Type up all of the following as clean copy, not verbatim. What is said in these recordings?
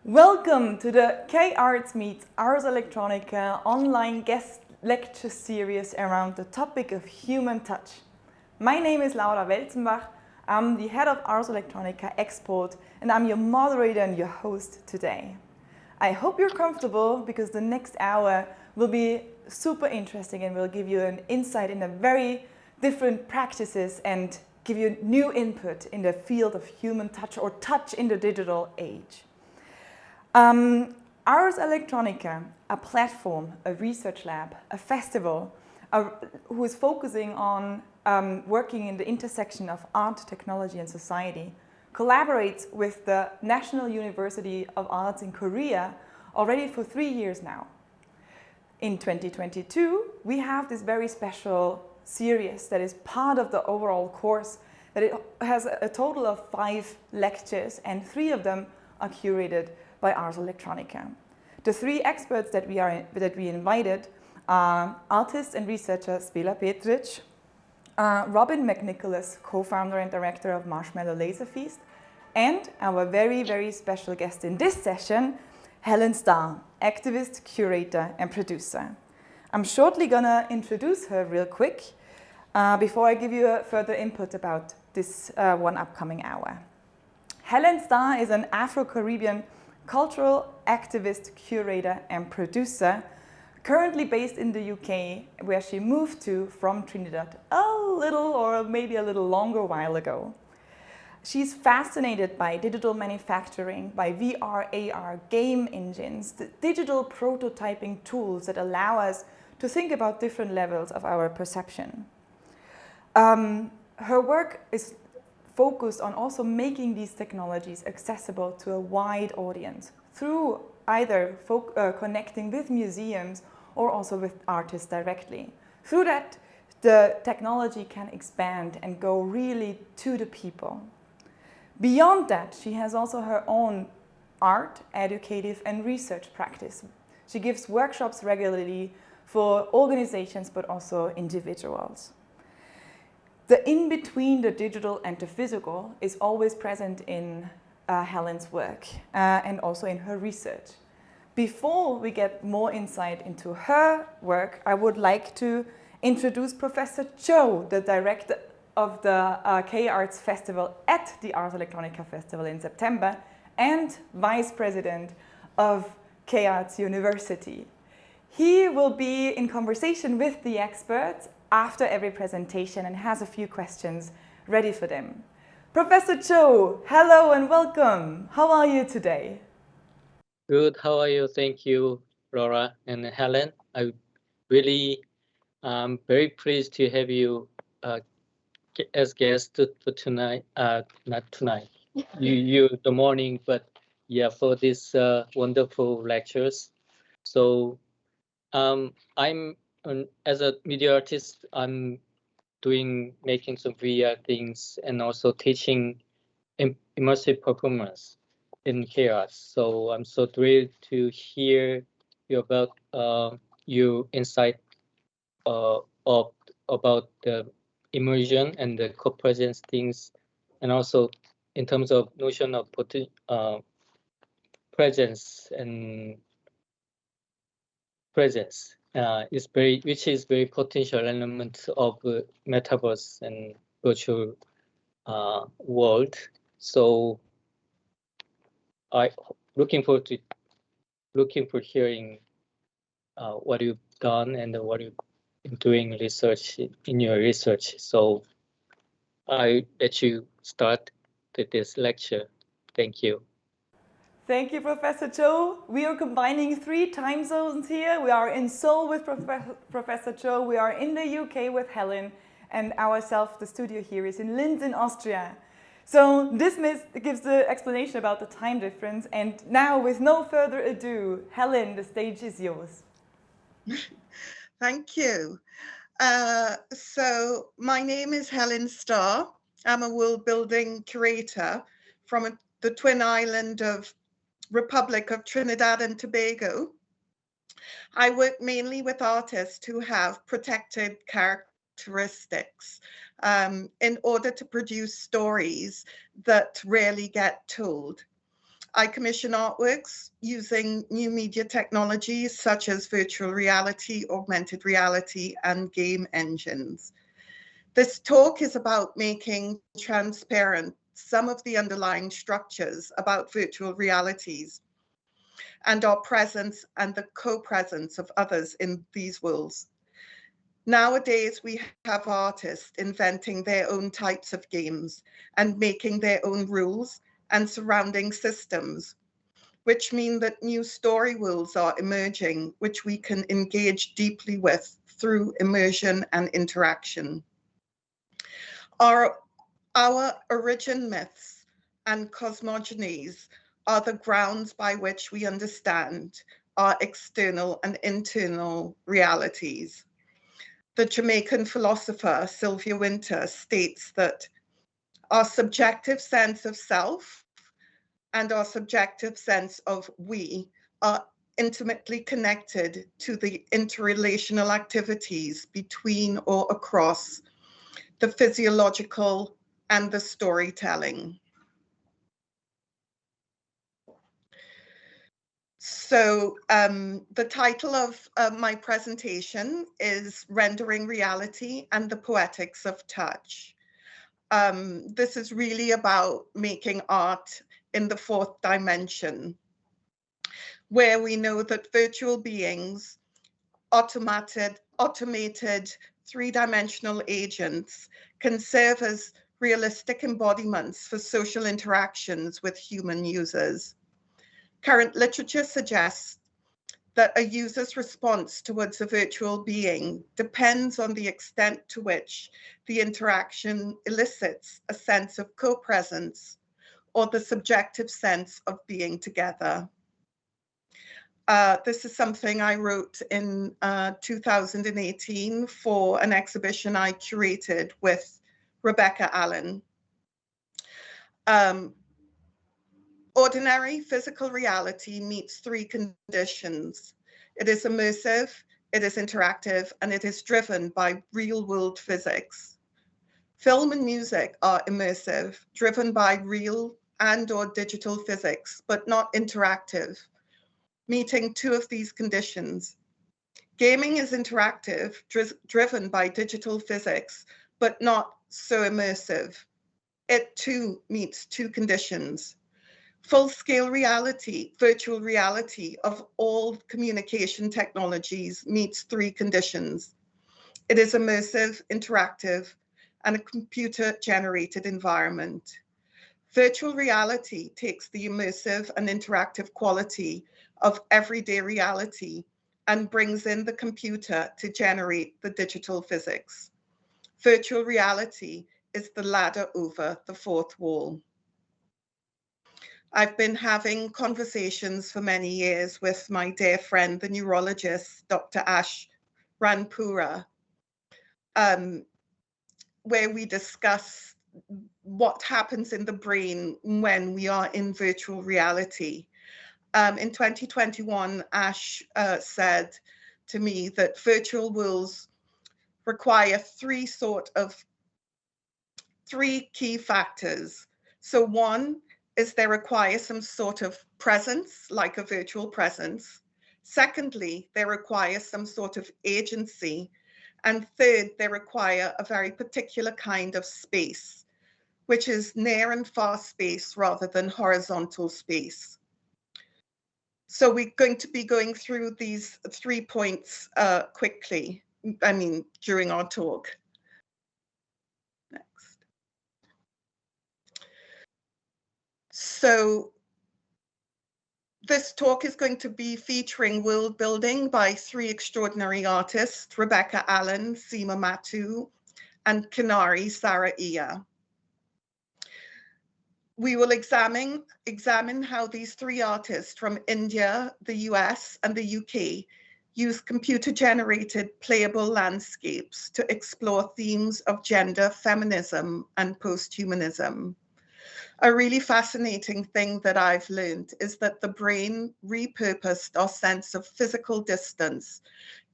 Welcome to the K-Arts Meets Ars Electronica online guest lecture series around the topic of human touch. My name is Laura Welzenbach. I'm the head of Ars Electronica Export and I'm your moderator and your host today. I hope you're comfortable because the next hour will be super interesting and will give you an insight in a very different practices and give you new input in the field of human touch or touch in the digital age. Ars Electronica, a platform, a research lab, a festival, who is focusing on working in the intersection of art, technology and society, collaborates with the National University of Arts in Korea already for 3 years now. In 2022, we have this very special series that is part of the overall course, that it has a total of 5 lectures and 3 of them are curated by Ars Electronica. The 3 experts that we invited are artist and researcher Spela Petric, Robin McNicholas, co-founder and director of Marshmallow Laser Feast, and our very, very special guest in this session, Helen Starr, activist, curator, and producer. I'm shortly gonna introduce her real quick before I give you a further input about this one upcoming hour. Helen Starr is an Afro-Caribbean cultural activist, curator, and producer, currently based in the UK, where she moved to from Trinidad a little or maybe a little longer while ago. She's fascinated by digital manufacturing, by VR, AR, game engines, the digital prototyping tools that allow us to think about different levels of our perception. Her work is focused on also making these technologies accessible to a wide audience through either connecting with museums or also with artists directly. Through that, the technology can expand and go really to the people. Beyond that, she has also her own art, educative and research practice. She gives workshops regularly for organizations but also individuals. The in-between the digital and the physical is always present in Helen's work and also in her research. Before we get more insight into her work, I would like to introduce Professor Cho, the director of the K-Arts Festival at the Ars Electronica Festival in September and vice president of K-Arts University. He will be in conversation with the experts after every presentation and has a few questions ready for them. Professor Cho, hello and welcome. How are you today? Good, how are you? Thank you, Laura and Helen. I really am very pleased to have you as guest for tonight, not tonight, you the morning, but yeah, for this wonderful lectures. So I'm as a media artist, I'm making some VR things and also teaching immersive performance in chaos. So I'm so thrilled to hear you about your insight about the immersion and the co-presence things, and also in terms of notion of presence and presence. Which is very potential element of metaverse and virtual world. So I looking for hearing what you've done and what you've been doing research in your research. So I let you start this lecture. Thank you. Thank you, Professor Cho. We are combining 3 time zones here. We are in Seoul with Professor Cho. We are in the UK with Helen, and ourselves, the studio here is in Linz in Austria. So this gives the explanation about the time difference. And now, with no further ado, Helen, the stage is yours. Thank you. So my name is Helen Starr. I'm a world building curator from the twin island of Republic of Trinidad and Tobago. I work mainly with artists who have protected characteristics in order to produce stories that rarely get told. I commission artworks using new media technologies such as virtual reality, augmented reality, and game engines. This talk is about making transparent some of the underlying structures about virtual realities and our presence and the co-presence of others in these worlds. Nowadays, we have artists inventing their own types of games and making their own rules and surrounding systems, which mean that new story worlds are emerging, which we can engage deeply with through immersion and interaction. Our origin myths and cosmogonies are the grounds by which we understand our external and internal realities. The Jamaican philosopher Sylvia Wynter states that our subjective sense of self and our subjective sense of we are intimately connected to the interrelational activities between or across the physiological and the storytelling. So the title of my presentation is Rendering Reality and the Poetics of Touch. This is really about making art in the fourth dimension, where we know that virtual beings, automated three-dimensional agents can serve as realistic embodiments for social interactions with human users. Current literature suggests that a user's response towards a virtual being depends on the extent to which the interaction elicits a sense of co-presence or the subjective sense of being together. This is something I wrote in 2018 for an exhibition I curated with Rebecca Allen. Ordinary physical reality meets three conditions. It is immersive, it is interactive, and it is driven by real-world physics. Film and music are immersive, driven by real and/or digital physics, but not interactive, meeting two of these conditions. Gaming is interactive, driven by digital physics, but not so immersive. It too meets two conditions. Full-scale reality, virtual reality of all communication technologies meets three conditions. It is immersive, interactive, and a computer-generated environment. Virtual reality takes the immersive and interactive quality of everyday reality and brings in the computer to generate the digital physics. Virtual reality is the ladder over the fourth wall. I've been having conversations for many years with my dear friend, the neurologist, Dr. Ash Ranpura, where we discuss what happens in the brain when we are in virtual reality. In 2021, Ash said to me that virtual worlds require three key factors. So one is they require some sort of presence, like a virtual presence. Secondly, they require some sort of agency. And third, they require a very particular kind of space, which is near and far space rather than horizontal space. So we're going to be going through these 3 points quickly, during our talk. Next. So this talk is going to be featuring world building by three extraordinary artists, Rebecca Allen, Seema Matu, and Kinari Saraiya. We will examine how these three artists from India, the US, and the UK use computer-generated playable landscapes to explore themes of gender, feminism, and post-humanism. A really fascinating thing that I've learned is that the brain repurposed our sense of physical distance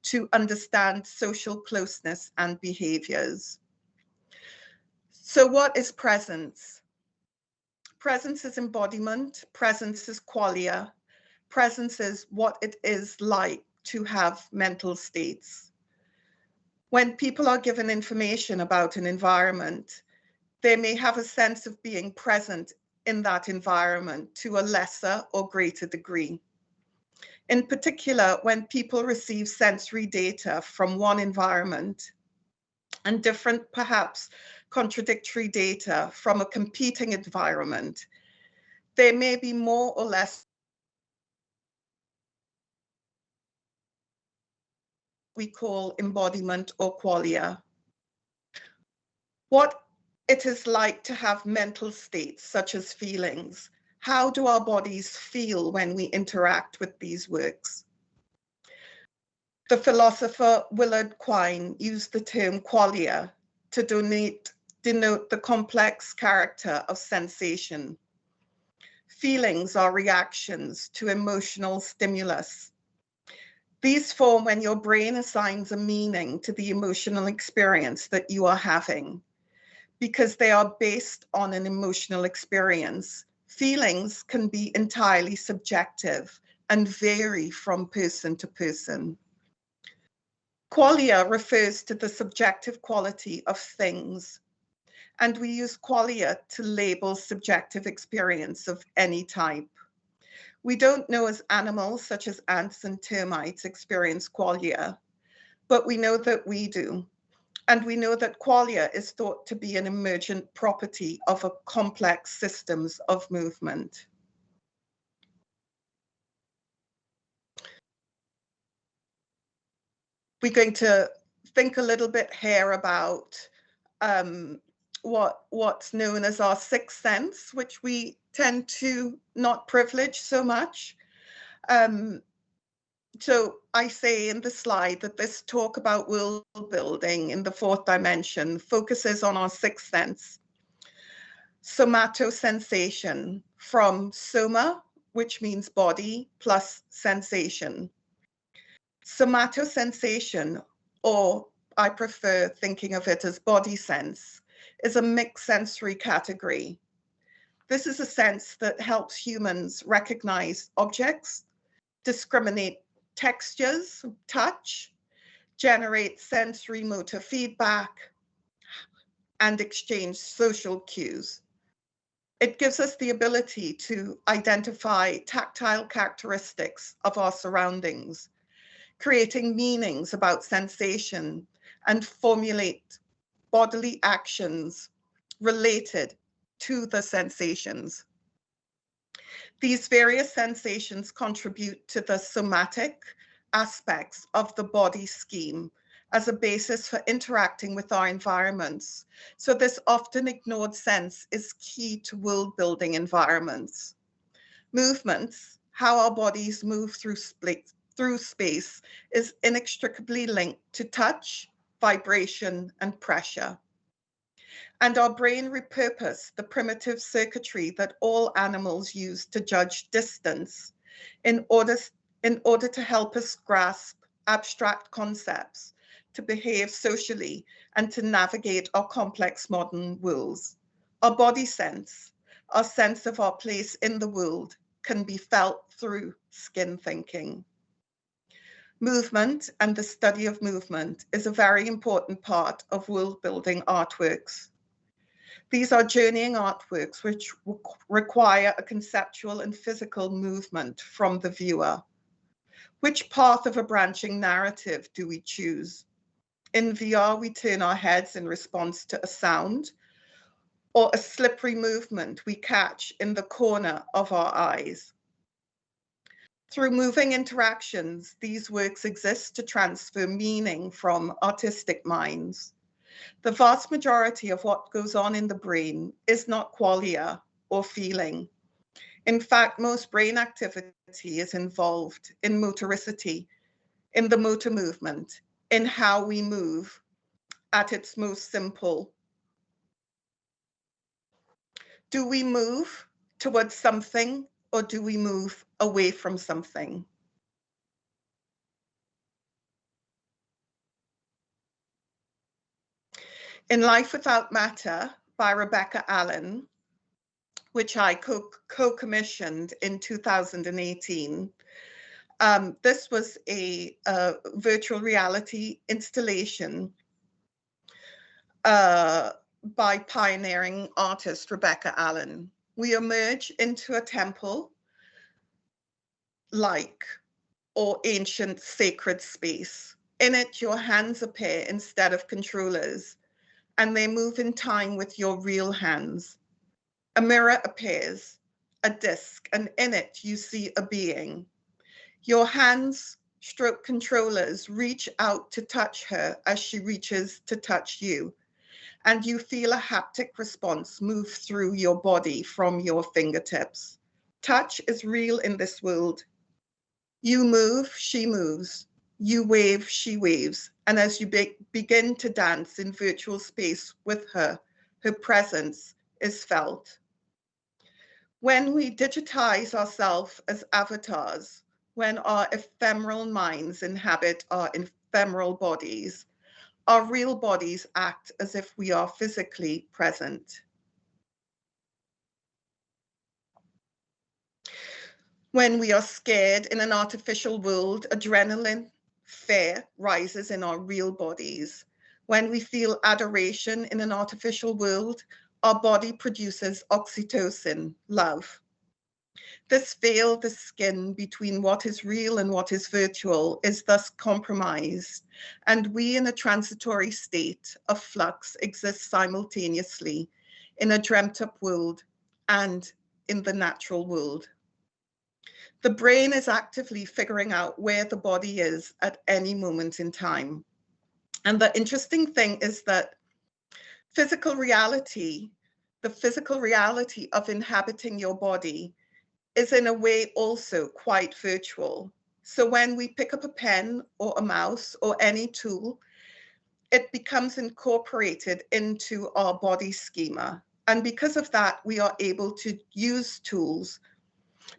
to understand social closeness and behaviors. So what is presence? Presence is embodiment, presence is qualia, presence is what it is like to have mental states. When people are given information about an environment, they may have a sense of being present in that environment to a lesser or greater degree. In particular, when people receive sensory data from one environment and different, perhaps contradictory data from a competing environment, they may be more or less we call embodiment or qualia. What it is like to have mental states such as feelings. How do our bodies feel when we interact with these works? The philosopher Willard Quine used the term qualia to denote the complex character of sensation. Feelings are reactions to emotional stimulus. These form when your brain assigns a meaning to the emotional experience that you are having. Because they are based on an emotional experience, feelings can be entirely subjective and vary from person to person. Qualia refers to the subjective quality of things, and we use qualia to label subjective experience of any type. We don't know as animals such as ants and termites experience qualia, but we know that we do. And we know that qualia is thought to be an emergent property of a complex systems of movement. We're going to think a little bit here about what's known as our sixth sense, which we tend to not privilege so much. So I say in the slide that this talk about world building in the fourth dimension focuses on our sixth sense. Somatosensation, from soma, which means body, plus sensation. Somatosensation, or I prefer thinking of it as body sense, is a mixed sensory category. This is a sense that helps humans recognize objects, discriminate textures, touch, generate sensory motor feedback, and exchange social cues. It gives us the ability to identify tactile characteristics of our surroundings, creating meanings about sensation, and formulate bodily actions related to the sensations. These various sensations contribute to the somatic aspects of the body scheme as a basis for interacting with our environments. So this often ignored sense is key to world-building environments. Movements, how our bodies move through space, is inextricably linked to touch, vibration, and pressure. And our brain repurposed the primitive circuitry that all animals use to judge distance in order to help us grasp abstract concepts, to behave socially, and to navigate our complex modern worlds. Our body sense, our sense of our place in the world, can be felt through skin thinking. Movement and the study of movement is a very important part of world-building artworks. These are journeying artworks which require a conceptual and physical movement from the viewer. Which path of a branching narrative do we choose? In VR, we turn our heads in response to a sound, or a slippery movement we catch in the corner of our eyes. Through moving interactions, these works exist to transfer meaning from artistic minds. The vast majority of what goes on in the brain is not qualia or feeling. In fact, most brain activity is involved in motoricity, in the motor movement, in how we move at its most simple. Do we move towards something or do we move away from something? In Life Without Matter by Rebecca Allen, which I co-commissioned in 2018. This was a virtual reality installation by pioneering artist Rebecca Allen. We emerge into a temple-like or ancient sacred space. In it, your hands appear instead of controllers, and they move in time with your real hands. A mirror appears, a disc, and in it you see a being. Your hands stroke controllers reach out to touch her as she reaches to touch you, and you feel a haptic response move through your body from your fingertips. Touch is real in this world. You move, she moves. You wave, she waves. And as you begin to dance in virtual space with her, her presence is felt. When we digitize ourselves as avatars, when our ephemeral minds inhabit our ephemeral bodies, our real bodies act as if we are physically present. When we are scared in an artificial world, adrenaline, fear rises in our real bodies. When we feel adoration in an artificial world, our body produces oxytocin, love. This veil, the skin between what is real and what is virtual, is thus compromised, and we in a transitory state of flux exist simultaneously in a dreamt-up world and in the natural world. The brain is actively figuring out where the body is at any moment in time. And the interesting thing is that the physical reality of inhabiting your body is in a way also quite virtual. So when we pick up a pen or a mouse or any tool, it becomes incorporated into our body schema. And because of that, we are able to use tools,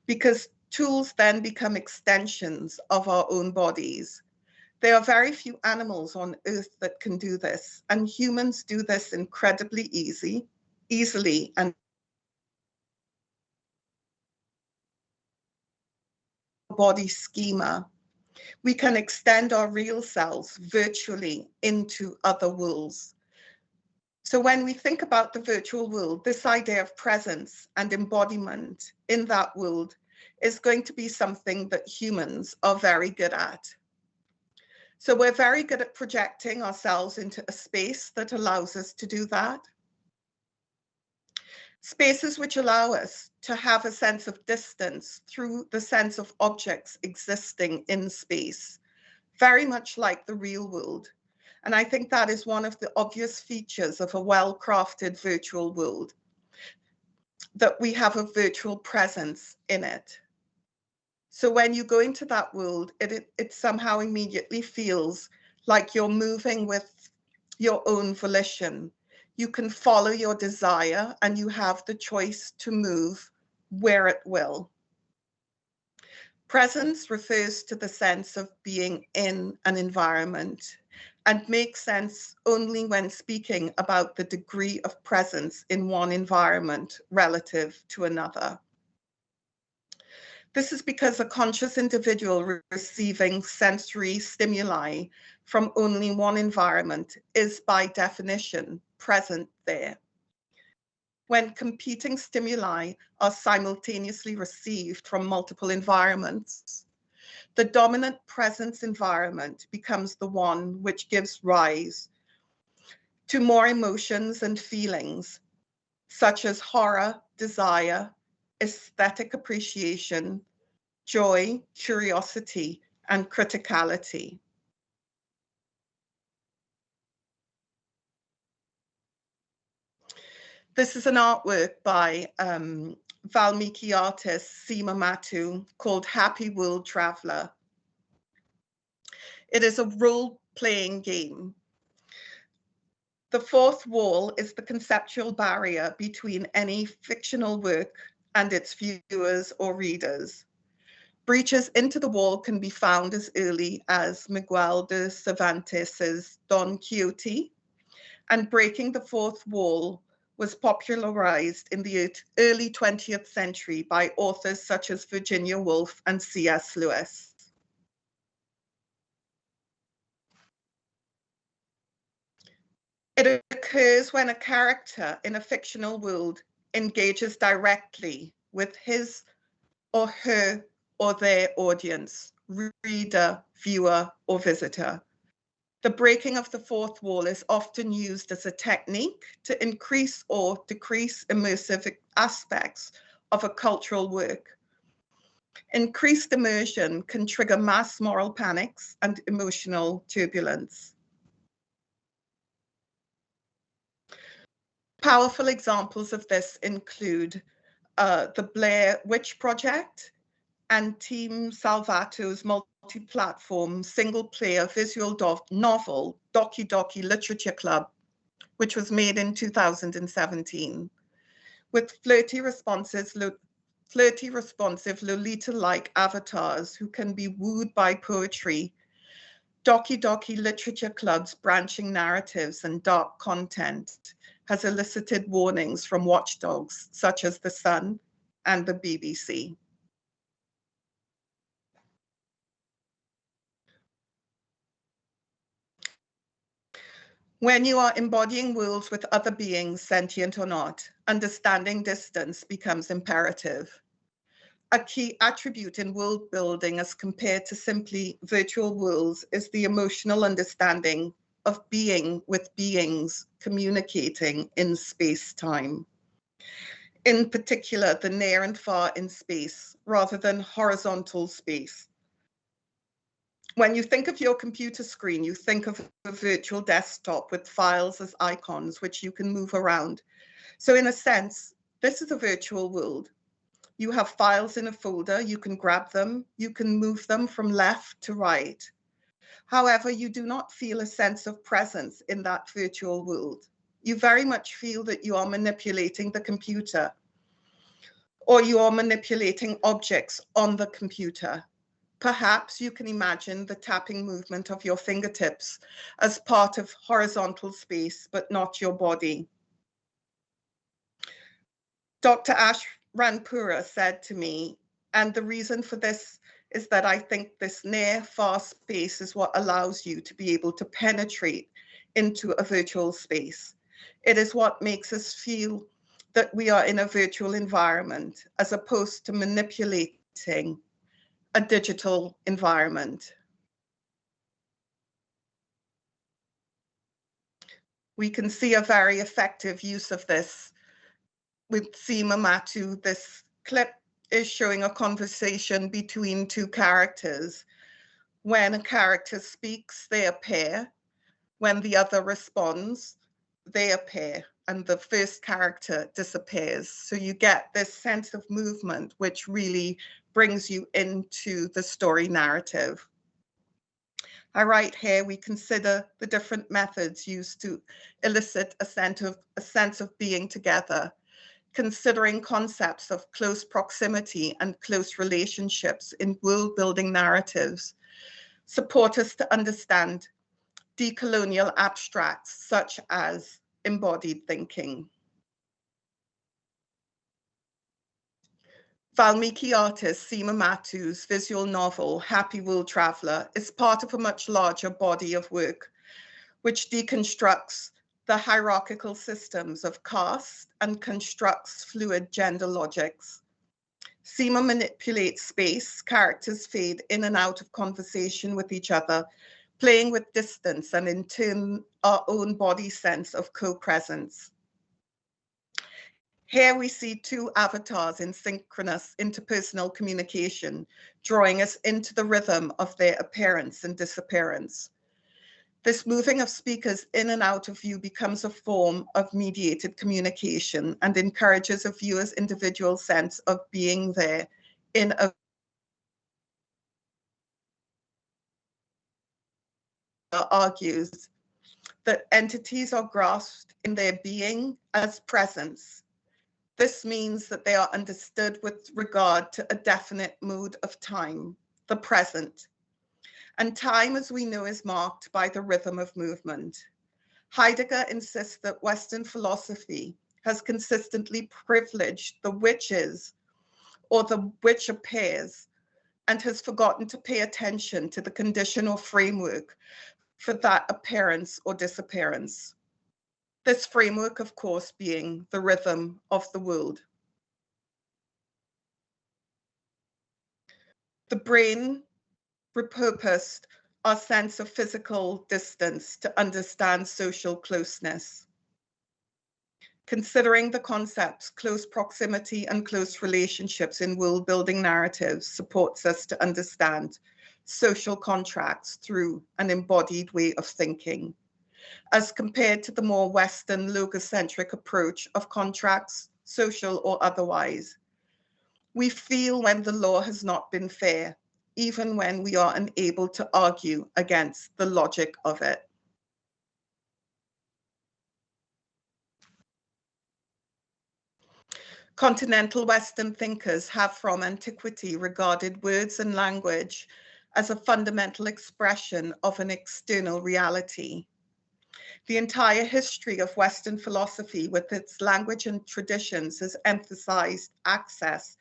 because tools then become extensions of our own bodies. There are very few animals on Earth that can do this, and humans do this incredibly easily and body schema. We can extend our real selves virtually into other worlds. So when we think about the virtual world, this idea of presence and embodiment in that world is going to be something that humans are very good at. So we're very good at projecting ourselves into a space that allows us to do that. Spaces which allow us to have a sense of distance through the sense of objects existing in space, very much like the real world. And I think that is one of the obvious features of a well-crafted virtual world, that we have a virtual presence in it. So when you go into that world, it somehow immediately feels like you're moving with your own volition. You can follow your desire and you have the choice to move where it will. Presence refers to the sense of being in an environment and makes sense only when speaking about the degree of presence in one environment relative to another. This is because a conscious individual receiving sensory stimuli from only one environment is by definition present there. When competing stimuli are simultaneously received from multiple environments, the dominant presence environment becomes the one which gives rise to more emotions and feelings, such as horror, desire, aesthetic appreciation, joy, curiosity, and criticality. This is an artwork by Valmiki artist Seema Mattu called Happy World Traveler. It is a role-playing game. The fourth wall is the conceptual barrier between any fictional work and its viewers or readers. Breaches into the wall can be found as early as Miguel de Cervantes's Don Quixote, and breaking the fourth wall was popularized in the early 20th century by authors such as Virginia Woolf and C.S. Lewis. It occurs when a character in a fictional world engages directly with his or her or their audience, reader, viewer, or visitor. The breaking of the fourth wall is often used as a technique to increase or decrease immersive aspects of a cultural work. Increased immersion can trigger mass moral panics and emotional turbulence. Powerful examples of this include the Blair Witch Project and Team Salvato's multi-platform single-player visual novel, Doki Doki Literature Club, which was made in 2017, with flirty, responsive Lolita-like avatars who can be wooed by poetry. Doki Doki Literature Club's branching narratives and dark content has elicited warnings from watchdogs such as The Sun and the BBC. When you are embodying worlds with other beings, sentient or not, understanding distance becomes imperative. A key attribute in world building as compared to simply virtual worlds is the emotional understanding of being with beings communicating in space-time. In particular, the near and far in space, rather than horizontal space. When you think of your computer screen, you think of a virtual desktop with files as icons, which you can move around. So in a sense, this is a virtual world. You have files in a folder, you can grab them, you can move them from left to right. However, you do not feel a sense of presence in that virtual world. You very much feel that you are manipulating the computer, or you are manipulating objects on the computer. Perhaps you can imagine the tapping movement of your fingertips as part of horizontal space, but not your body. Dr. Ash Ranpura said to me, and the reason for this is that I think this near far space is what allows you to be able to penetrate into a virtual space. It is what makes us feel that we are in a virtual environment as opposed to manipulating a digital environment. We can see a very effective use of this with Sima Matu. This clip is showing a conversation between two characters. When a character speaks, they appear. When the other responds, they appear, and the first character disappears. So you get this sense of movement, which really brings you into the story narrative. I write here, we consider the different methods used to elicit a sense of being together, considering concepts of close proximity and close relationships in world-building narratives, support us to understand decolonial abstracts such as embodied thinking. Valmiki artist Sima Matu's visual novel, Happy World Traveller, is part of a much larger body of work, which deconstructs the hierarchical systems of caste and constructs fluid gender logics. Sima manipulates space, characters fade in and out of conversation with each other, playing with distance and in turn our own body sense of co-presence. Here we see two avatars in synchronous interpersonal communication, drawing us into the rhythm of their appearance and disappearance. This moving of speakers in and out of view becomes a form of mediated communication and encourages a viewer's individual sense of being there in a argues that entities are grasped in their being as presence. This means that they are understood with regard to a definite mode of time, the present. And time, as we know, is marked by the rhythm of movement. Heidegger insists that Western philosophy has consistently privileged the witches or the witch appears and has forgotten to pay attention to the condition or framework for that appearance or disappearance. This framework, of course, being the rhythm of the world. The brain repurposed our sense of physical distance to understand social closeness. Considering the concepts close proximity and close relationships in world-building narratives supports us to understand social contracts through an embodied way of thinking, as compared to the more Western logocentric approach of contracts, social or otherwise. We feel when the law has not been fair, even when we are unable to argue against the logic of it. Continental Western thinkers have from antiquity regarded words and language as a fundamental expression of an external reality. The entire history of Western philosophy with its language and traditions has emphasized access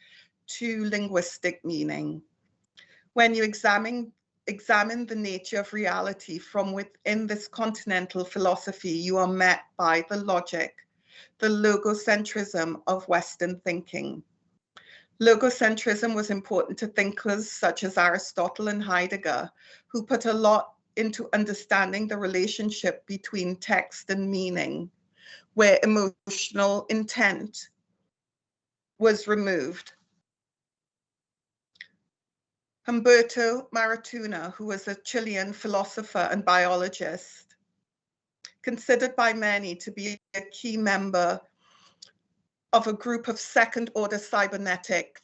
to linguistic meaning. When you examine the nature of reality from within this continental philosophy, you are met by the logic, the logocentrism of Western thinking. Logocentrism was important to thinkers such as Aristotle and Heidegger, who put a lot into understanding the relationship between text and meaning, where emotional intent was removed. Humberto Maratuna, who was a Chilean philosopher and biologist, considered by many to be a key member of a group of second-order cybernetic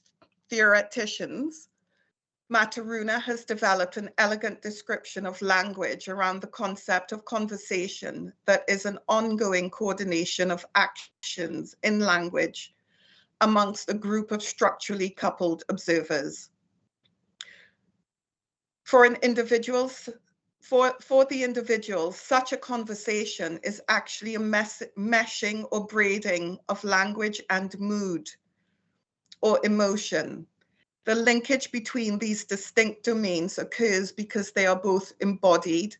theoreticians, Maturana has developed an elegant description of language around the concept of conversation that is an ongoing coordination of actions in language amongst a group of structurally coupled observers. For the individual, such a conversation is actually a meshing or braiding of language and mood or emotion. The linkage between these distinct domains occurs because they are both embodied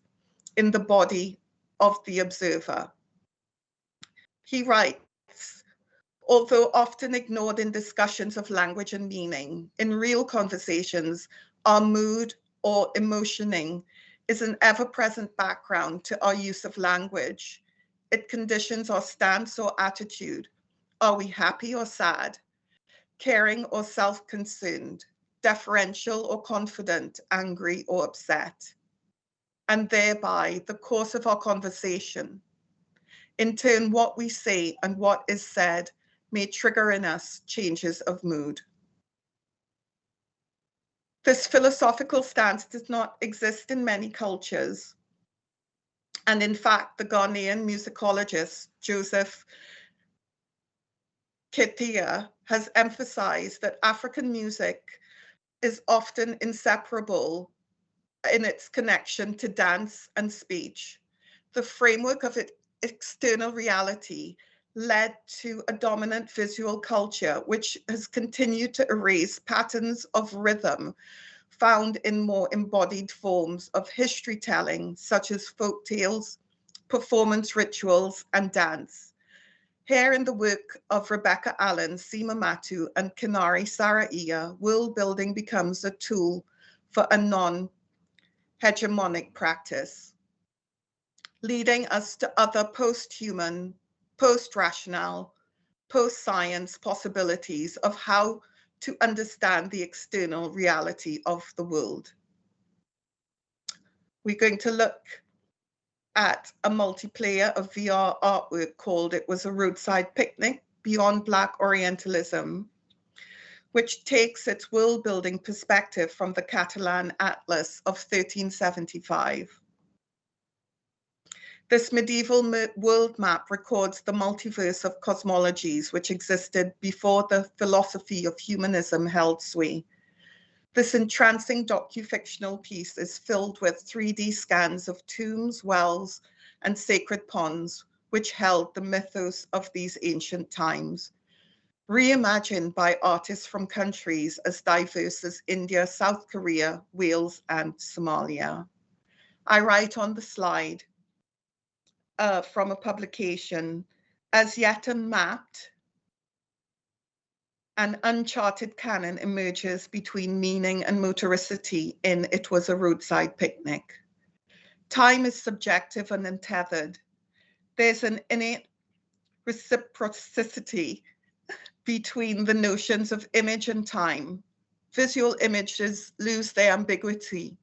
in the body of the observer. He writes, although often ignored in discussions of language and meaning, in real conversations, our mood or emotioning is an ever-present background to our use of language. It conditions our stance or attitude. Are we happy or sad? Caring or self-concerned? Deferential or confident? Angry or upset? And thereby the course of our conversation. In turn, what we say and what is said may trigger in us changes of mood. This philosophical stance does not exist in many cultures. And in fact, the Ghanaian musicologist Joseph Ketia has emphasized that African music is often inseparable in its connection to dance and speech. The framework of its external reality led to a dominant visual culture, which has continued to erase patterns of rhythm found in more embodied forms of history telling, such as folk tales, performance rituals, and dance. Here in the work of Rebecca Allen, Sima Matu, and Kinari Saraiya, world building becomes a tool for a non-hegemonic practice, leading us to other post-human, post-rational, post-science possibilities of how to understand the external reality of the world. We're going to look at a multiplayer of VR artwork called It Was a Roadside Picnic, Beyond Black Orientalism, which takes its world-building perspective from the Catalan Atlas of 1375. This medieval world map records the multiverse of cosmologies which existed before the philosophy of humanism held sway. This entrancing docu-fictional piece is filled with 3D scans of tombs, wells, and sacred ponds, which held the mythos of these ancient times, reimagined by artists from countries as diverse as India, South Korea, Wales, and Somalia. I write on the slide from a publication, as yet unmapped, an uncharted canon emerges between meaning and motoricity in It Was a Roadside Picnic. Time is subjective and untethered. There's an innate reciprocity between the notions of image and time. Visual images lose their ambiguity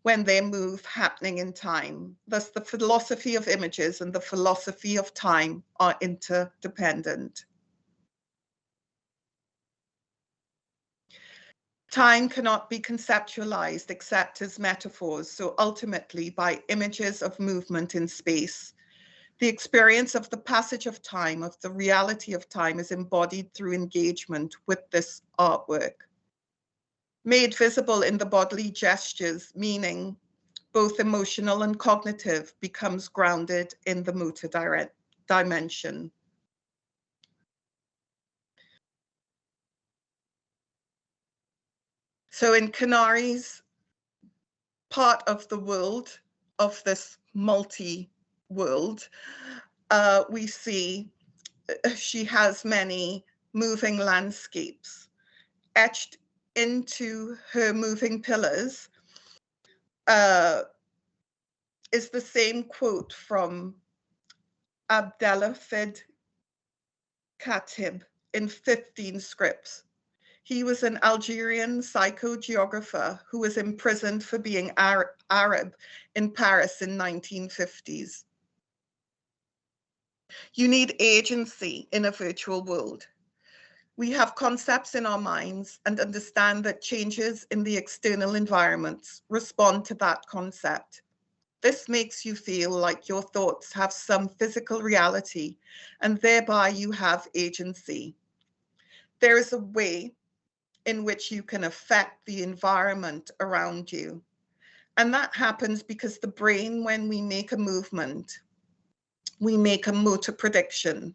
when they move happening in time. Thus, the philosophy of images and the philosophy of time are interdependent. Time cannot be conceptualized except as metaphors, so ultimately by images of movement in space. The experience of the passage of time, of the reality of time, is embodied through engagement with this artwork. Made visible in the bodily gestures, meaning both emotional and cognitive, becomes grounded in the motor dimension. So in Canari's part of the world, of this multi-world, we see she has many moving landscapes. Etched into her moving pillars is the same quote from Abdelhafid Khatib in 15 scripts. He was an Algerian psychogeographer who was imprisoned for being Arab in Paris in 1950s. You need agency in a virtual world. We have concepts in our minds and understand that changes in the external environments respond to that concept. This makes you feel like your thoughts have some physical reality, and thereby you have agency. There is a way in which you can affect the environment around you. And that happens because the brain, when we make a movement, we make a motor prediction.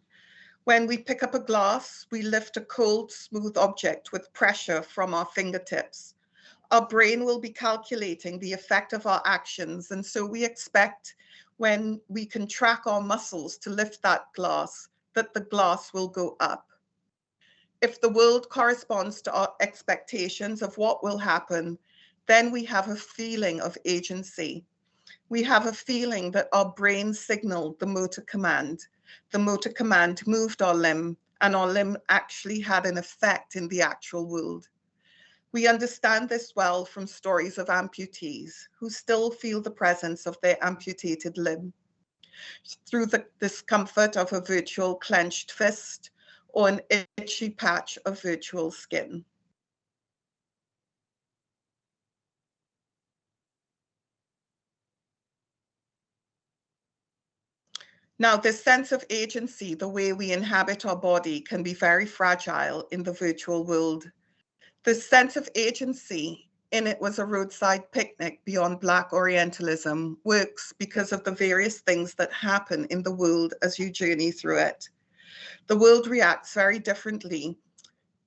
When we pick up a glass, we lift a cold, smooth object with pressure from our fingertips. Our brain will be calculating the effect of our actions, and so we expect when we contract our muscles to lift that glass, that the glass will go up. If the world corresponds to our expectations of what will happen, then we have a feeling of agency. We have a feeling that our brain signaled the motor command. The motor command moved our limb, and our limb actually had an effect in the actual world. We understand this well from stories of amputees who still feel the presence of their amputated limb through the discomfort of a virtual clenched fist or an itchy patch of virtual skin. Now, this sense of agency, the way we inhabit our body, can be very fragile in the virtual world. This sense of agency in It Was a Roadside Picnic Beyond Black Orientalism works because of the various things that happen in the world as you journey through it. The world reacts very differently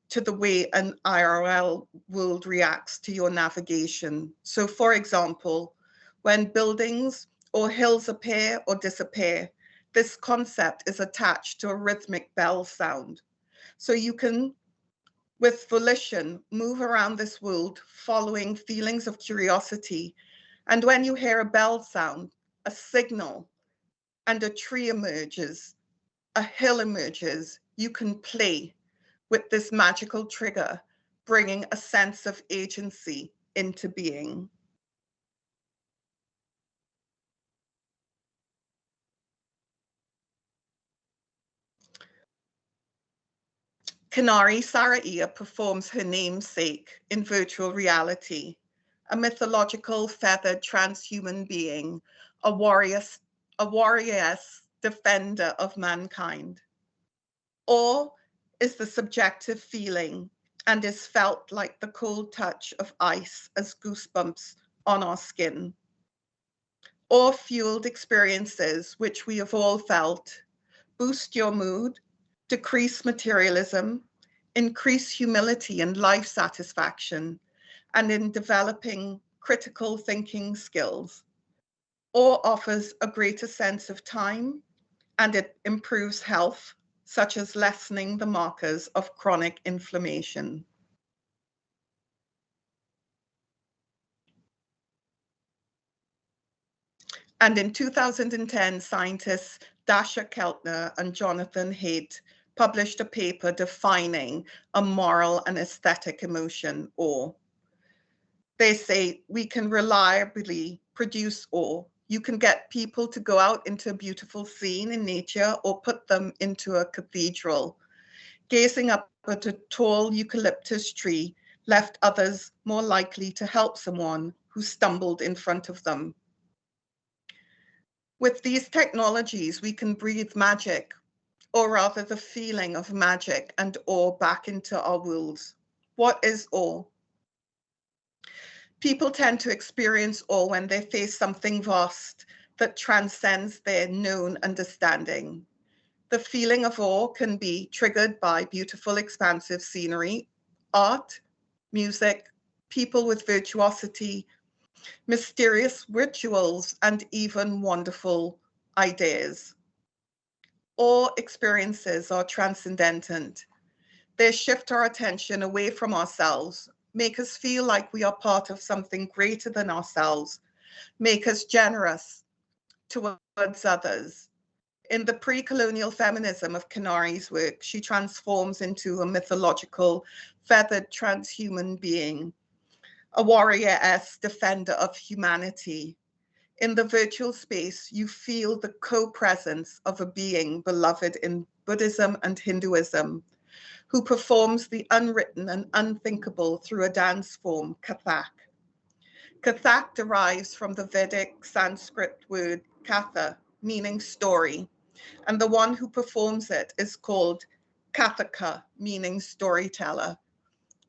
to the way an IRL world reacts to your navigation. So for example, when buildings or hills appear or disappear, this concept is attached to a rhythmic bell sound. So you can, with volition, move around this world following feelings of curiosity. And when you hear a bell sound, a signal, and a tree emerges, a hill emerges, you can play with this magical trigger, bringing a sense of agency into being. Kanari Saraiya performs her namesake in virtual reality, a mythological feathered transhuman being, a warrioress defender of mankind. Awe is the subjective feeling and is felt like the cold touch of ice as goosebumps on our skin. Awe-fueled experiences, which we have all felt, boost your mood, decrease materialism, increase humility and life satisfaction, and in developing critical thinking skills, or offers a greater sense of time, and it improves health, such as lessening the markers of chronic inflammation. And in 2010, scientists Dasha Keltner and Jonathan Haidt published a paper defining a moral and aesthetic emotion, awe. They say we can reliably produce awe. You can get people to go out into a beautiful scene in nature or put them into a cathedral. Gazing up at a tall eucalyptus tree left others more likely to help someone who stumbled in front of them. With these technologies, we can breathe magic, or rather the feeling of magic and awe back into our worlds. What is awe? People tend to experience awe when they face something vast that transcends their known understanding. The feeling of awe can be triggered by beautiful, expansive scenery, art, music, people with virtuosity, mysterious rituals, and even wonderful ideas. All experiences are transcendent. They shift our attention away from ourselves, make us feel like we are part of something greater than ourselves, make us generous towards others. In the pre-colonial feminism of Kanari's work, she transforms into a mythological, feathered transhuman being, a warrior-esque defender of humanity. In the virtual space, you feel the co-presence of a being beloved in Buddhism and Hinduism, who performs the unwritten and unthinkable through a dance form, Kathak. Kathak derives from the Vedic Sanskrit word katha, meaning story, and the one who performs it is called Kathaka, meaning storyteller.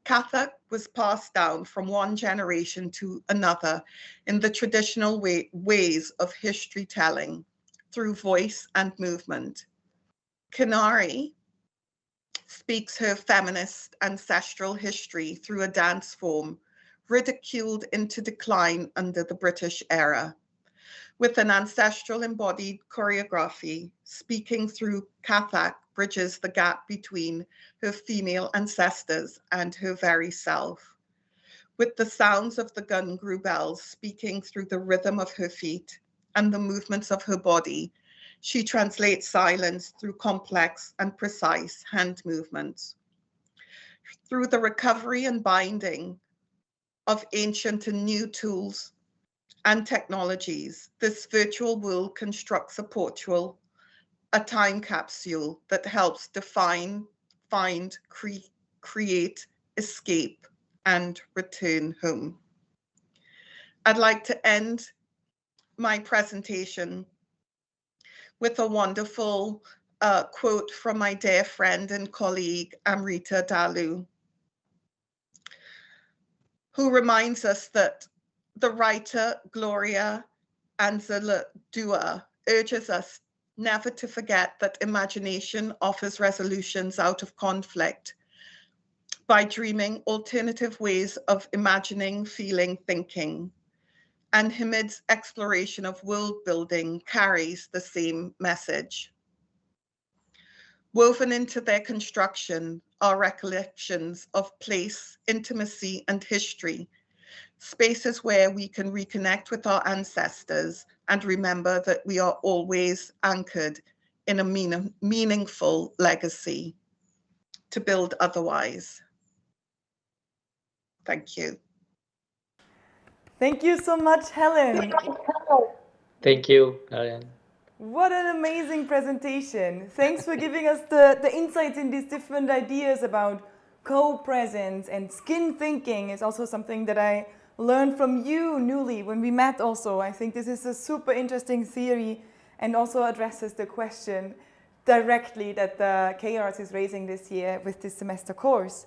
Kathak was passed down from one generation to another in the traditional ways of history telling, through voice and movement. Kanari speaks her feminist ancestral history through a dance form, ridiculed into decline under the British era. With an ancestral embodied choreography, speaking through Kathak bridges the gap between her female ancestors and her very self. With the sounds of the gungru bells speaking through the rhythm of her feet and the movements of her body, she translates silence through complex and precise hand movements. Through the recovery and binding of ancient and new tools and technologies, this virtual world constructs a portal, a time capsule that helps define, find, create, escape, and return home. I'd like to end my presentation with a wonderful quote from my dear friend and colleague, Amrita Dalu, who reminds us that the writer Gloria Anzaldúa urges us never to forget that imagination offers resolutions out of conflict by dreaming alternative ways of imagining, feeling, thinking. And Hamid's exploration of world building carries the same message. Woven into their construction are recollections of place, intimacy, and history, spaces where we can reconnect with our ancestors and remember that we are always anchored in a meaningful legacy to build otherwise. Thank you. Thank you so much, Helen. Thank you, Helen. What an amazing presentation. Thanks for giving us the insights in these different ideas about co-presence, and skin thinking is also something that I learned from you newly when we met also. I think this is a super interesting theory and also addresses the question directly that the K-Arts is raising this year with this semester course.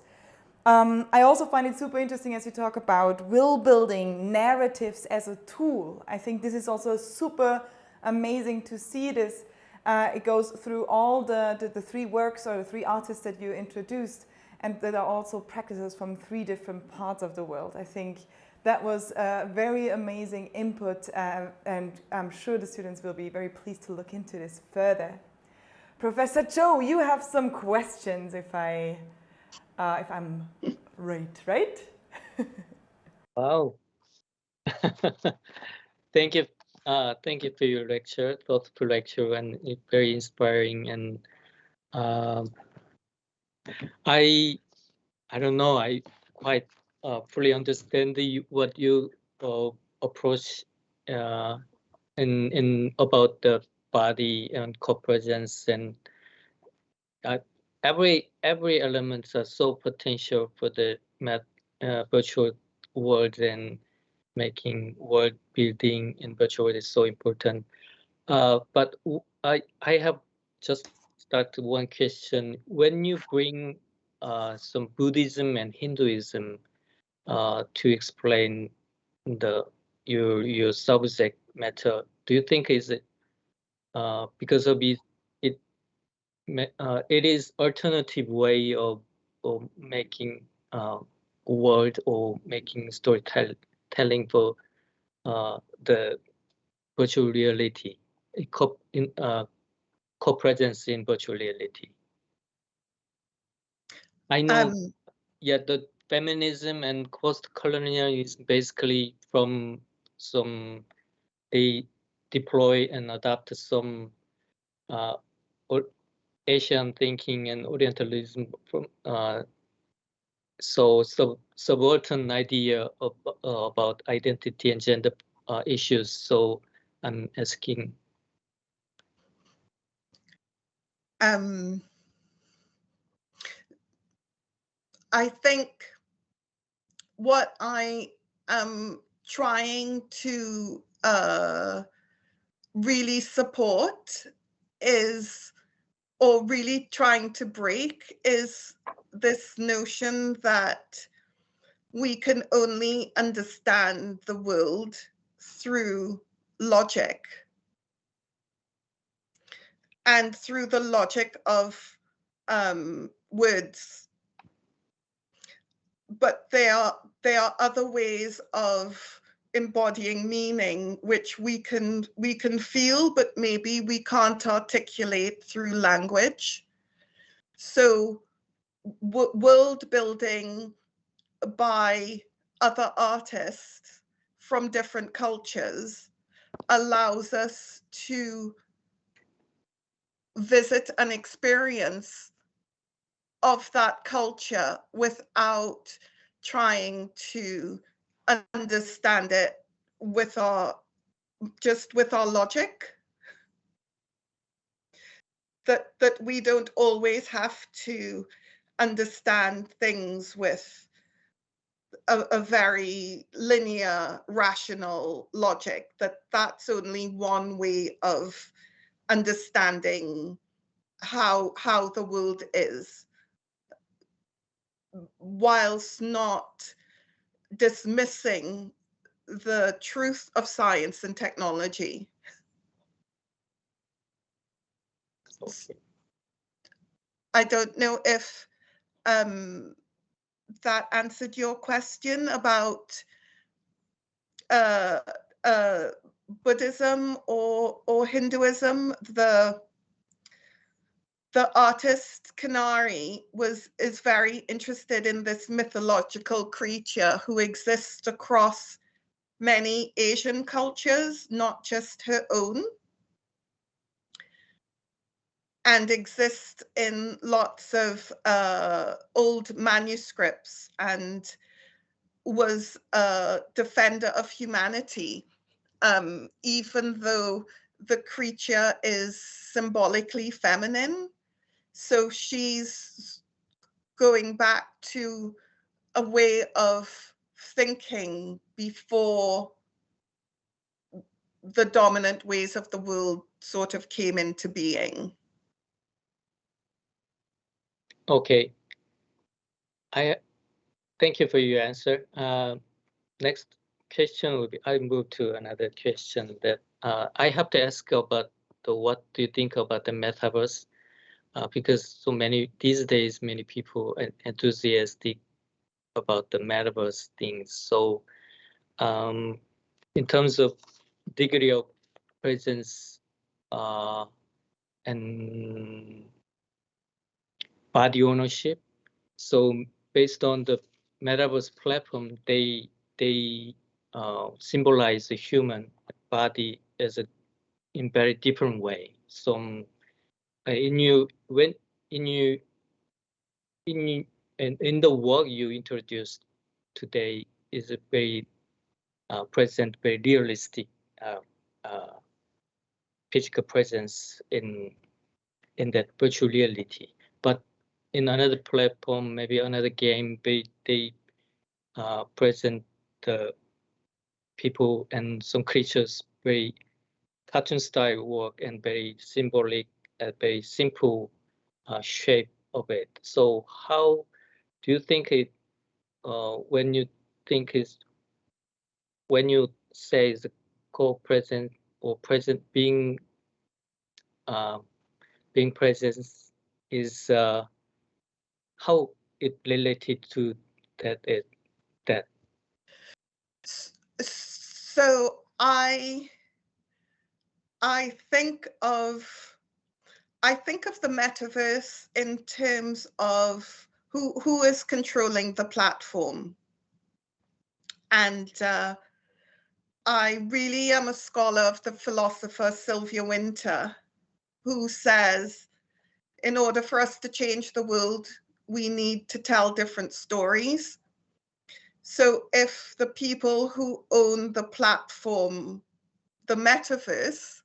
I also find it super interesting as you talk about will building narratives as a tool. I think this is also super amazing to see this It goes through all the three works or the three artists that you introduced, and that are also practices from three different parts of the world. I think that was a very amazing input, and I'm sure the students will be very pleased to look into this further. Professor Joe, you have some questions if I'm right? Wow. Thank you. Thank you for your lecture, thoughtful lecture, and very inspiring. And I don't know. I quite fully understand what you approach in about the body and co-presence, and every elements are so potential for the virtual world, and making world building in virtual world is so important. But I have just started one question. When you bring some Buddhism and Hinduism to explain your subject matter, do you think is it because of it is alternative way of making word or making storytelling for the virtual reality, co-presence in virtual reality? I know, yeah, the feminism and post-colonial is basically from some, they deploy and adapt some Asian thinking and Orientalism from so subvert an idea of about identity and gender issues. So I'm asking. I think what I am trying to really support is, or really trying to break, is this notion that we can only understand the world through logic, and through the logic of words. But there are other ways of embodying meaning which we can feel, but maybe we can't articulate through language. So world building by other artists from different cultures allows us to visit an experience of that culture without trying to understand it with our logic. That we don't always have to understand things with a very linear, rational logic, that's only one way of understanding how the world is, whilst not dismissing the truth of science and technology. Okay. I don't know if that answered your question about Buddhism or Hinduism. The artist Kanari is very interested in this mythological creature who exists across many Asian cultures, not just her own, and exists in lots of old manuscripts, and was a defender of humanity, even though the creature is symbolically feminine. So she's going back to a way of thinking before the dominant ways of the world sort of came into being. Okay. Thank you for your answer. Next question will be, I move to another question that I have to ask about what do you think about the metaverse? Because so many these days, many people are enthusiastic about the metaverse things. So in terms of degree of presence and body ownership, so based on the metaverse platform, they symbolize the human body as a in very different way. So in the work you introduced today is a very present, very realistic physical presence in that virtual reality. But in another platform, maybe another game, they present the people and some creatures very cartoon style work and very symbolic, very simple shape of it. So how do you think it when you say the co-present or present being present is how it related to that So I think of the metaverse in terms of who is controlling the platform. And I really am a scholar of the philosopher Sylvia Wynter, who says, in order for us to change the world, we need to tell different stories. So if the people who own the platform, the metaverse,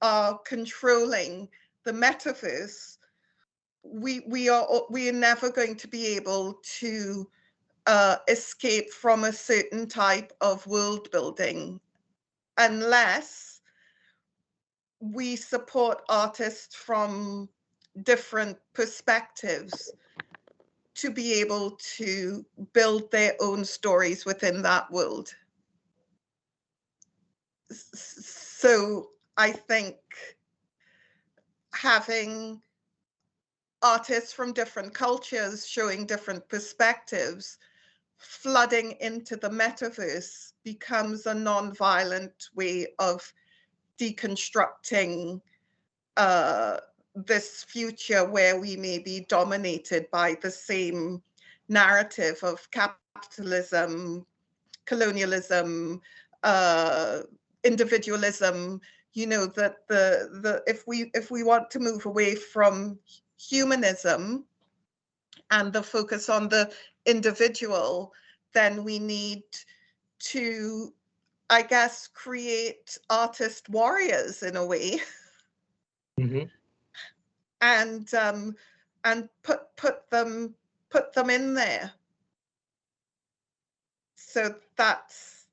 are controlling the metaverse, we are never going to be able to escape from a certain type of world building unless we support artists from different perspectives to be able to build their own stories within that world. So I think having artists from different cultures showing different perspectives flooding into the metaverse becomes a non-violent way of deconstructing this future where we may be dominated by the same narrative of capitalism, colonialism, individualism. You know, that if we want to move away from humanism and the focus on the individual, then we need to, I guess, create artist warriors in a way. Mm-hmm. And put them in there. So that's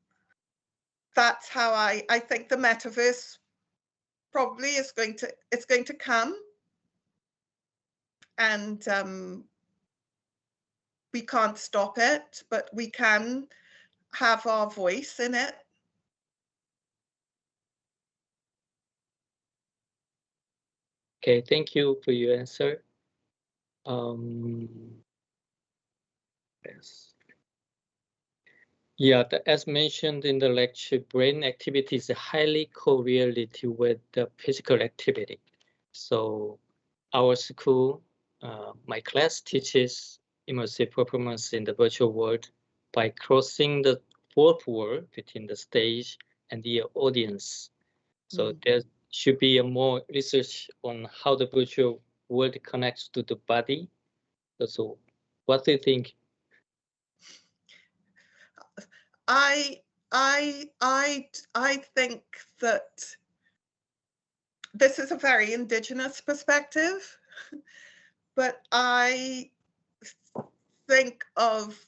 how I think the metaverse probably is going to come, and we can't stop it, but we can have our voice in it. Okay, thank you for your answer. Yes. Yeah, as mentioned in the lecture, brain activity is highly correlated with the physical activity. So our school, my class teaches immersive performance in the virtual world by crossing the fourth wall between the stage and the audience. So there should be a more research on how the virtual world connects to the body. So what do you think? I think that this is a very indigenous perspective, but I think of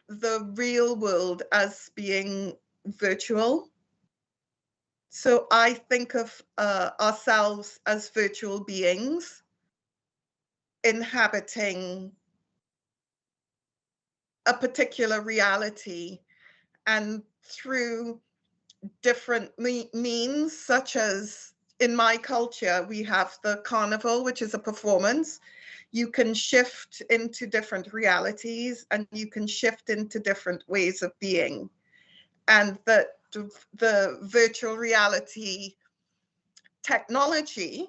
the real world as being virtual. So I think of ourselves as virtual beings inhabiting a particular reality, and through different means, such as in my culture, we have the carnival, which is a performance. You can shift into different realities and you can shift into different ways of being. And that the virtual reality technology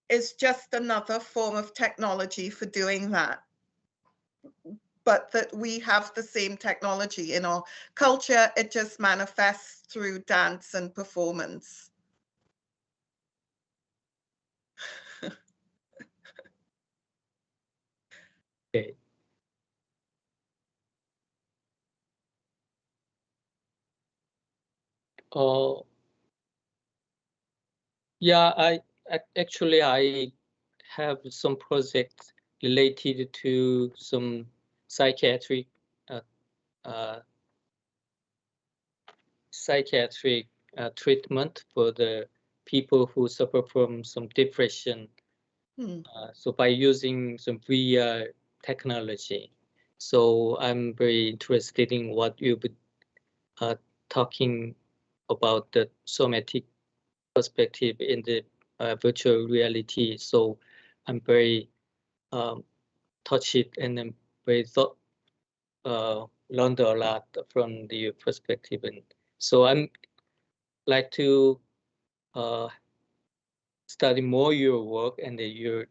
is just another form of technology for doing that. But that we have the same technology in our culture, it just manifests through dance and performance. Okay. Yeah, I have some projects related to some psychiatric treatment for the people who suffer from some depression. So by using some VR technology. So I'm very interested in what you've been talking about, the somatic perspective in the virtual reality. So I'm very touched and I'm very learned a lot from the perspective. And so I'm like to study more your work and your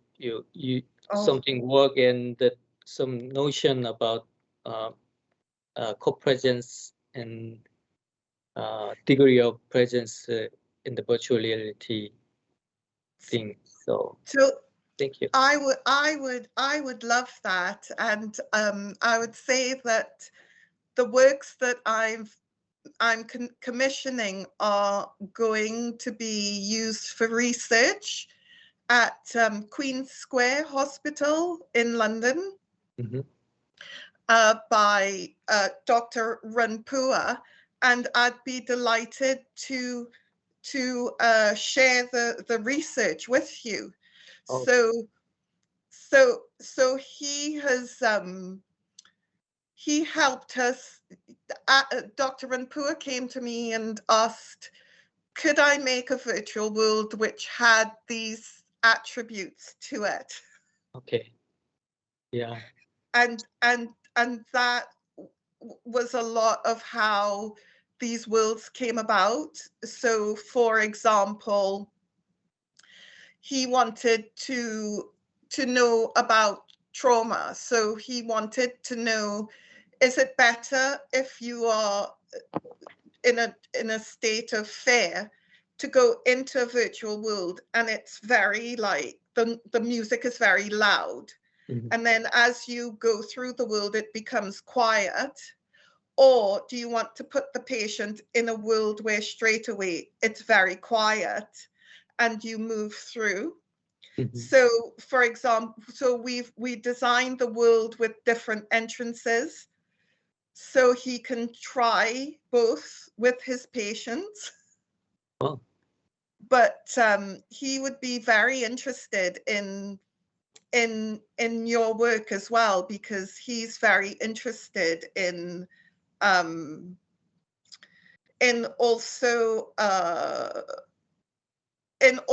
something work and some notion about co-presence and degree of presence in the virtual reality thing. So thank you. I would love that, and I would say that the works that I'm commissioning are going to be used for research at Queen's Square Hospital in London. By Dr. Runpua, and I'd be delighted to share the research with you. So he has he helped us. Dr. Runpua came to me and asked, could I make a virtual world which had these attributes to it? Okay. Yeah. And that was a lot of how these worlds came about. So, for example, he wanted to know about trauma. So he wanted to know, is it better if you are in a state of fear to go into a virtual world and it's very like the music is very loud, and then as you go through the world it becomes quiet? Or do you want to put the patient in a world where straight away it's very quiet and you move through? So, for example, we designed the world with different entrances so he can try both with his patients. Oh. But he would be very interested in your work as well, because he's very interested in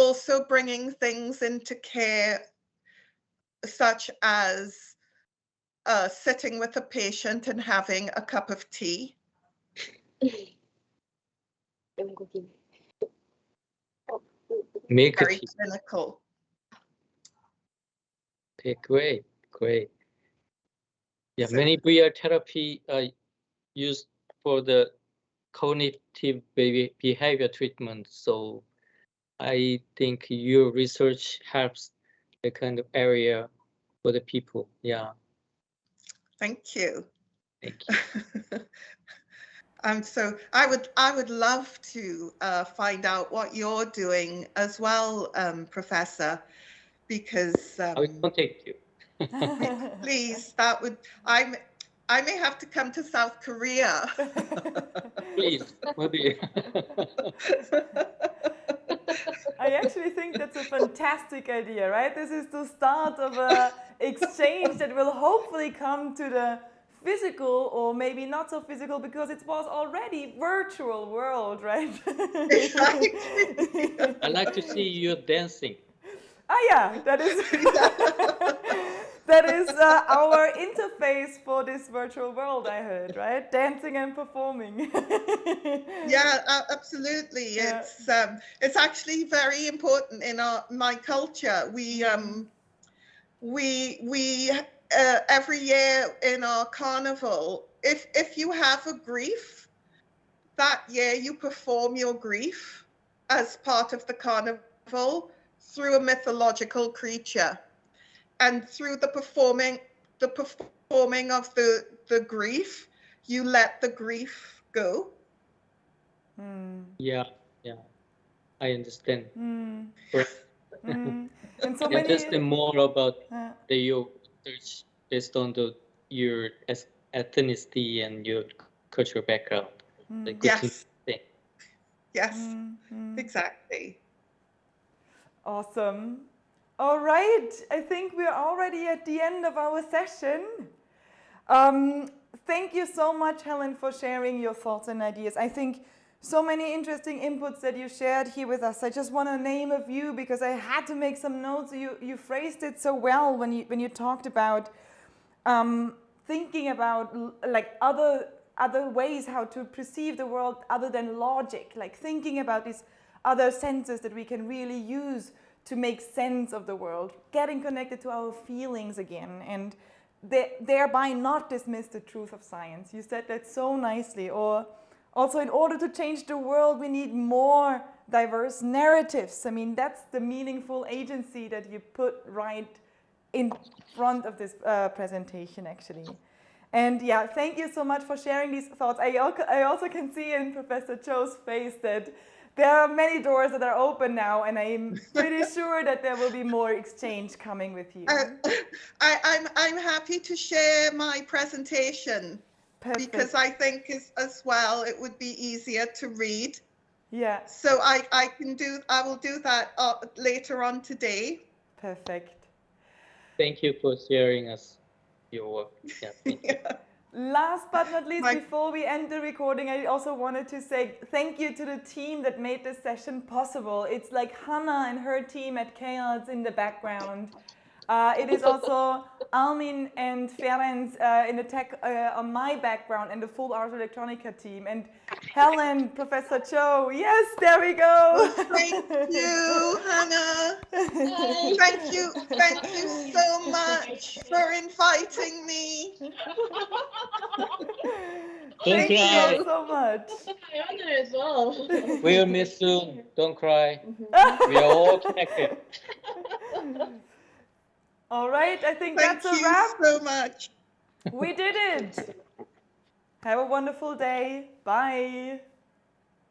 also bringing things into care, such as sitting with a patient and having a cup of tea. Make very clinical. Okay, great. Yeah, many VR therapy are used for the cognitive behavior treatment. So I think your research helps the kind of area for the people. Yeah. Thank you. Thank you. So I would love to find out what you're doing as well, Professor, because I will contact you. please, that would, I may have to come to South Korea. Please, maybe. I actually think that's a fantastic idea, right? This is the start of an exchange that will hopefully come to the physical or maybe not so physical because it was already virtual world, right? I like to see you dancing. Ah, yeah, that is that is our interface for this virtual world. I heard, right? Dancing and performing. Yeah, absolutely. Yeah. It's actually very important in my culture. We every year in our carnival, if you have a grief, that year you perform your grief as part of the carnival through a mythological creature, and through the performing of the grief, you let the grief go. Yeah, I understand. And so And many. just more about your research based on your ethnicity and your cultural background. Good Yes. to think. Yes, exactly. Awesome. All right, I think we're already at the end of our session. Thank you so much, Helen, for sharing your thoughts and ideas. I think so many interesting inputs that you shared here with us. I just want to name a few because I had to make some notes. You phrased it so well when you talked about thinking about like other ways how to perceive the world other than logic, like thinking about these other senses that we can really use to make sense of the world, getting connected to our feelings again, and thereby not dismiss the truth of science. You said that so nicely. Or also, in order to change the world, we need more diverse narratives. I mean, that's the meaningful agency that you put right in front of this presentation, actually. And yeah, thank you so much for sharing these thoughts. I also can see in Professor Cho's face that there are many doors that are open now, and I'm pretty sure that there will be more exchange coming with you. I'm happy to share my presentation. Perfect. Because I think as well it would be easier to read. Yeah. So I will do that later on today. Perfect. Thank you for sharing us your work. Yeah, thank you. Last but not least, before we end the recording, I also wanted to say thank you to the team that made this session possible. It's like Hannah and her team at QUAD in the background. It is also Almin and Ferenc in the tech on my background and the full Ars Electronica team. And Helen, Professor Cho, yes, there we go. Thank you, Hannah. Thank you so much for inviting me. Don't cry. Thank you so much. My honor as well. We'll miss soon. Don't cry. We are all connected. All right, I think that's a wrap. Thank you so much. We did it. Have a wonderful day. Bye.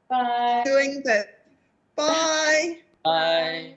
Bye. Doing this. Bye. Bye.